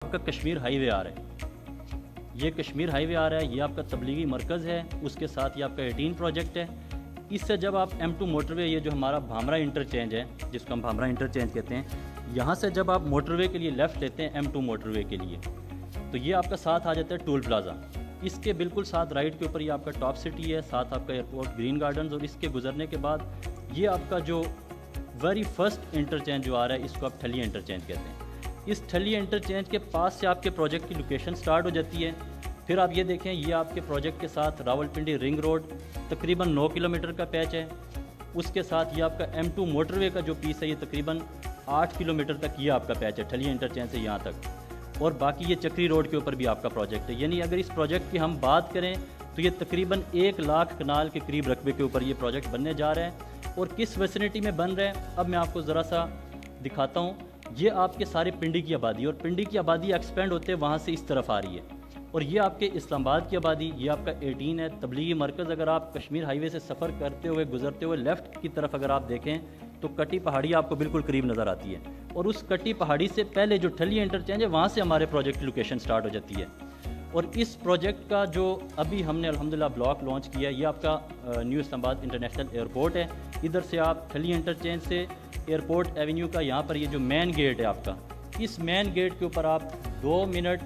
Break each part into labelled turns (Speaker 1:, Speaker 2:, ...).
Speaker 1: आपका कश्मीर हाईवे आ रहा है, ये कश्मीर हाईवे आ रहा है, ये आपका तबलीगी मरकज़ है, उसके साथ ये आपका 18 प्रोजेक्ट है। इससे जब आप M2 मोटरवे, ये जो हमारा भामरा इंटरचेंज है जिसको हम भामरा इंटरचेंज कहते हैं, यहाँ से जब आप मोटरवे के लिए लेफ़्ट लेते हैं M2 मोटरवे के लिए, तो ये आपका साथ आ जाता है टोल प्लाज़ा। इसके बिल्कुल साथ राइट के ऊपर ये आपका टॉप सिटी है, साथ आपका एयरपोर्ट ग्रीन गार्डन्स, और इसके गुजरने के बाद ये आपका जो वेरी फर्स्ट इंटरचेंज जो आ रहा है इसको आप ठलिया इंटरचेंज कहते हैं। इस ठलिया इंटरचेंज के पास से आपके प्रोजेक्ट की लोकेशन स्टार्ट हो जाती है। फिर आप ये देखें, ये आपके प्रोजेक्ट के साथ रावलपिंडी रिंग रोड तकरीबन 9 किलोमीटर का पैच है। उसके साथ ये आपका M2 मोटरवे का जो पीस है ये तकरीबन 8 किलोमीटर तक ये आपका पैच है ठलिया इंटरचेंज से यहाँ तक, और बाकी ये चक्री रोड के ऊपर भी आपका प्रोजेक्ट है। यानी अगर इस प्रोजेक्ट की हम बात करें तो ये तकरीबन 1 लाख कनाल के करीब रकबे के ऊपर ये प्रोजेक्ट बनने जा रहा है। और किस वेसिनिटी में बन रहा है अब मैं आपको ज़रा सा दिखाता हूँ। ये आपके सारे पिंडी की आबादी, और पिंडी की आबादी एक्सपेंड होते वहाँ से इस तरफ आ रही है, और ये आपके इस्लामाबाद की आबादी, ये आपका 18 है तबलीगी मरकज़। अगर आप कश्मीर हाईवे से सफ़र करते हुए गुजरते हुए लेफ़्ट की तरफ अगर आप देखें तो कटी पहाड़ी आपको बिल्कुल करीब नज़र आती है, और उस कटी पहाड़ी से पहले जो ठलिया इंटरचेंज है वहाँ से हमारे प्रोजेक्ट की लोकेशन स्टार्ट हो जाती है। और इस प्रोजेक्ट का जो अभी हमने अल्हम्दुलिल्लाह ब्लॉक लॉन्च किया है, ये आपका न्यू इस्लामाबाद इंटरनेशनल एयरपोर्ट है। इधर से आप ठलिया इंटरचेंज से एयरपोर्ट एवेन्यू का यहाँ पर ये जो मेन गेट है आपका, इस मेन गेट के ऊपर आप 2 मिनट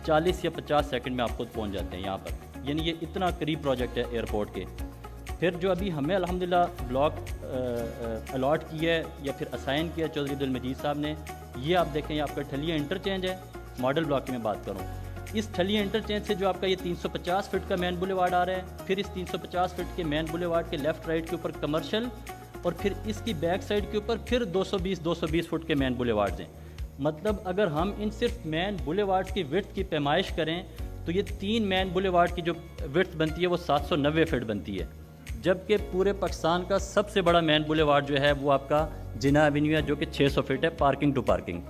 Speaker 1: 40 या 50 सेकंड में आप खुद पहुँच जाते हैं यहाँ पर। यानी ये इतना करीब प्रोजेक्ट है एयरपोर्ट के। फिर जो अभी हमें अल्हम्दुलिल्लाह ब्लॉक अलॉट किया है या फिर असाइन किया चौधरी अब्दुल मजीद साहब ने, ये आप देखें, ये आपका ठलिया इंटरचेंज है। मॉडल ब्लॉक की मैं बात करूँ, इस ठलिया इंटरचेंज से जो आपका ये 350 फीट का मेन बुलेवार्ड आ रहा है, फिर इस 350 फीट के मेन बुलेवार्ड के लेफ़्ट राइट के ऊपर कमर्शियल, और फिर इसकी बैक साइड के ऊपर फिर 220 फुट के मेन बुलेवार्ड्स हैं। मतलब अगर हम इन सिर्फ मेन बुलेवार्ड्स की विड्थ की पैमाइश करें तो ये 3 मेन बुलेवार्ड की जो विड्थ बनती है वो 790 फीट बनती है, जबकि पूरे पाकिस्तान का सबसे बड़ा मेन बुलेवार्ड जो है वो आपका जिना एवेन्यू है जो कि 600 फीट है पार्किंग टू पार्किंग।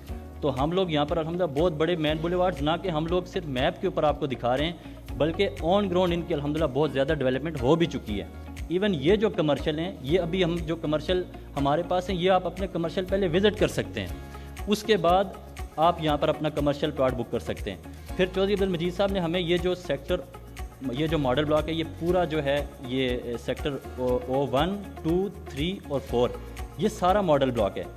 Speaker 1: तो हम लोग यहाँ पर अल्हम्दुलिल्लाह बहुत बड़े मेन बुलेवार्ड्स, ना कि हम लोग सिर्फ मैप के ऊपर आपको दिखा रहे हैं, बल्कि ऑन ग्राउंड इनकी अल्हम्दुलिल्लाह बहुत ज़्यादा डेवलपमेंट हो भी चुकी है। इवन ये जो कमर्शियल हैं, ये अभी हम जो कमर्शियल हमारे पास हैं, ये आप अपने कमर्शियल पहले विज़िट कर सकते हैं, उसके बाद आप यहाँ पर अपना कमर्शियल प्लॉट बुक कर सकते हैं। फिर चौधरी अब्दुल मजीद साहब ने हमें ये जो सेक्टर, ये जो मॉडल ब्लॉक है, ये पूरा जो है ये सेक्टर O1, 2, 3 और 4, ये सारा मॉडल ब्लॉक है।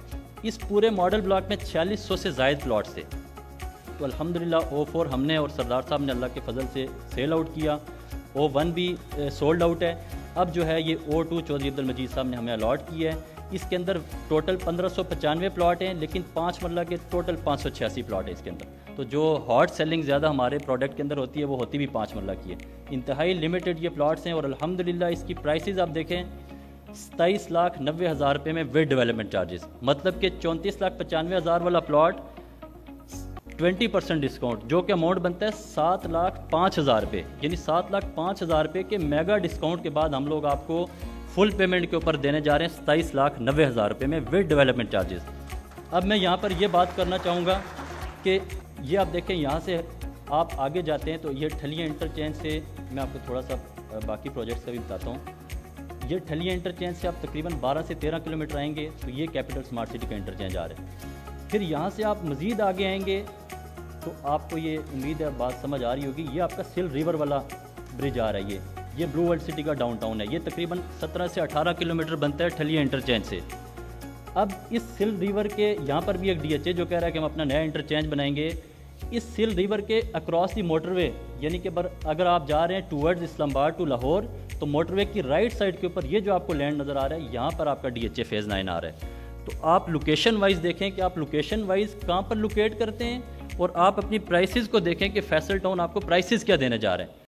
Speaker 1: इस पूरे मॉडल ब्लॉक में 4600 से ज़ायद प्लॉट्स थे। तो अल्हम्दुलिल्लाह O4 हमने और सरदार साहब ने अल्लाह के फजल से सेल आउट किया, O1 भी सोल्ड आउट है। अब जो है ये O2 चौधरी अब्दुल मजीद साहब ने हमें अलॉट किया है। इसके अंदर टोटल 1595 प्लॉट हैं, लेकिन 5 मरला के टोटल 586 प्लॉट है इसके अंदर। तो जो हॉट सेलिंग ज़्यादा हमारे प्रोडक्ट के अंदर होती है वो होती भी 5 मरला की है। इंतहाई लिमिटेड ये प्लॉट्स हैं, और अल्हम्दुलिल्लाह इसकी प्राइसेस आप देखें 27,90,000 रुपये में विद डेवलपमेंट चार्जेस, मतलब कि 34,95,000 वाला प्लॉट 20% डिस्काउंट, जो कि अमाउंट बनता है 7,05,000 रुपये। यानी 7,05,000 रुपये के मेगा डिस्काउंट के बाद हम लोग आपको फुल पेमेंट के ऊपर देने जा रहे हैं 27,90,000 रुपये में विद डेवलपमेंट चार्जेस। अब मैं यहाँ पर ये बात करना चाहूँगा कि ये आप देखें, यहाँ से आप आगे जाते हैं तो ये ठलिया इंटरचेंज से मैं आपको थोड़ा सा बाकी प्रोजेक्ट्स का भी बताता हूँ। ये ठलिया इंटरचेंज से आप तकरीबन 12 से 13 किलोमीटर आएंगे तो ये कैपिटल स्मार्ट सिटी का इंटरचेंज आ रहा है। फिर यहाँ से आप मज़ीद आगे आएंगे तो आपको ये उम्मीद है बात समझ आ रही होगी, ये आपका सिल रिवर वाला ब्रिज आ रहा है। ये ब्लू वर्ल्ड सिटी का डाउनटाउन है। ये तकरीबन 17 से 18 किलोमीटर बनता है ठलिया इंटरचेंज से। अब इस सिल रिवर के यहाँ पर भी एक DHA जो कह रहा है कि हम अपना नया इंटरचेंज बनाएंगे। इस सिल रिवर के अक्रॉस दी मोटरवे, यानी कि अगर आप जा रहे हैं टूवर्ड्स इस्लामाबाद टू लाहौर, तो मोटरवे की राइट साइड के ऊपर ये जो आपको लैंड नज़र आ रहा है, यहाँ पर आपका DHA फेज़ 9 आ रहा है। तो आप लोकेशन वाइज देखें कि आप लोकेशन वाइज कहाँ पर लोकेट करते हैं, और आप अपनी प्राइसेस को देखें कि फैसल टाउन आपको प्राइसेस क्या देने जा रहे हैं।